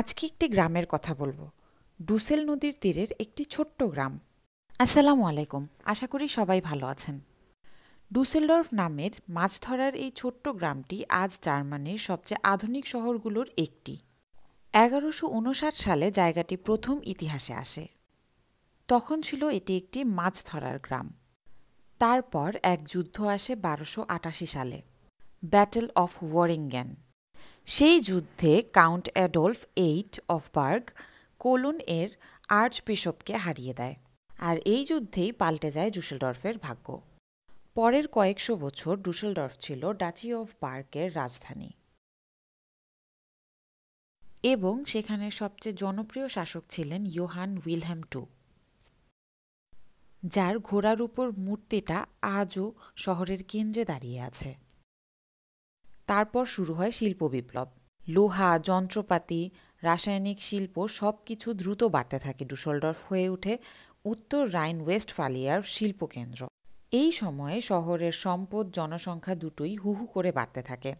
আজকে একটি গ্রামের কথা বলবো। ডুসেল নদীর তীরের একটি ছোট্ট গ্রাম। আসসালামু আলাইকুম, আশা করি সবাই ভালো আছেন। ডুসেলডর্ফ নামের মাছ ধরার এই ছোট্ট গ্রামটি আজ জার্মানির সবচেয়ে আধুনিক শহরগুলোর একটি। 1159 সালে জায়গাটি প্রথম ইতিহাসে আসে। তখন ছিল এটি একটি মাছ ধরার গ্রাম। তারপর এক যুদ্ধ আসে 1288 সালে, ব্যাটল অফ ওয়ারিঙ্গেন। সেই যুদ্ধে count Adolf of Berg Cologne এর আর্চবিশপকে হারিয়ে দেয়, আর এই যুদ্ধেই পাল্টে যায় ডুসেলডর্ফের ভাগ্য। পরের কয়েকশো বছর ডুসেলডর্ফ ছিল ডাচি অফ বার্গের রাজধানী, এবং সেখানে সবচেয়ে জনপ্রিয় শাসক ছিলেন ইয়োহান উইলহেম টু, যার ঘোড়ার উপর মূর্তিটা আজও শহরের কেন্দ্রে দাঁড়িয়ে আছে। তারপর শুরু হয় শিল্প বিপ্লব। লোহা, যন্ত্রপাতি, রাসায়নিক শিল্প সবকিছু দ্রুত বাড়তে থাকে। ডুসেলডর্ফ হয়ে ওঠে উত্তর রাইন ওয়েস্টফালিয়ার শিল্পকেন্দ্র। এই সময়ে শহরের সম্পদ, জনসংখ্যা দুটোই হুহু করে বাড়তে থাকে।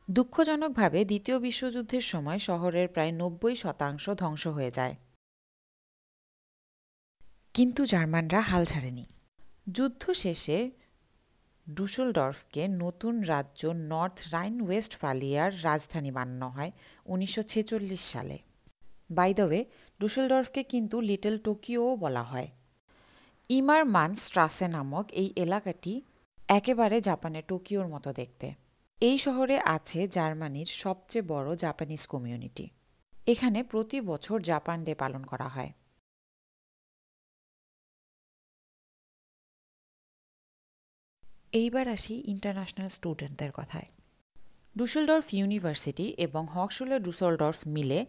দুঃখজনকভাবে দ্বিতীয় বিশ্বযুদ্ধের সময় শহরের প্রায় 90% ধ্বংস হয়ে যায়। কিন্তু জার্মানরা হাল ছাড়েনি। যুদ্ধ শেষে ডুসেলডর্ফকে নতুন রাজ্য নর্থ রাইন ওয়েস্টফালিয়ার রাজধানী বানানো হয় 1946 সালে। বাই দ্য ওয়ে, ডুসেলডর্ফকে কিন্তু লিটল টোকিওও বলা হয়। ইমারমান স্ট্রাসে নামক এই এলাকাটি একেবারে জাপানের টোকিওর মতো দেখতে। এই শহরে আছে জার্মানির সবচেয়ে বড় জাপানিজ কমিউনিটি। এখানে প্রতি বছর জাপান ডে পালন করা হয়। এইবার আসি ইন্টারন্যাশনাল স্টুডেন্টদের কথায়। ডুসেলডর্ফ ইউনিভার্সিটি এবং হকশুলে ডুসেলডর্ফ মিলে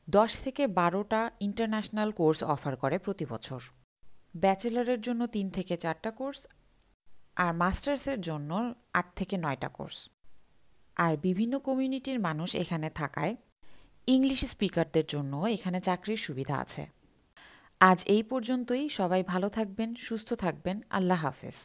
10 থেকে 12টা ইন্টারন্যাশনাল কোর্স অফার করে প্রতি বছর। ব্যাচেলরের জন্য 3 থেকে 4টা কোর্স, আর মাস্টার্সের জন্য 8 থেকে 9টা কোর্স। আর বিভিন্ন কমিউনিটির মানুষ এখানে থাকায় ইংলিশ স্পিকারদের জন্য এখানে চাকরির সুবিধা আছে। আজ এই পর্যন্তই। সবাই ভালো থাকবেন, সুস্থ থাকবেন। আল্লাহ হাফেজ।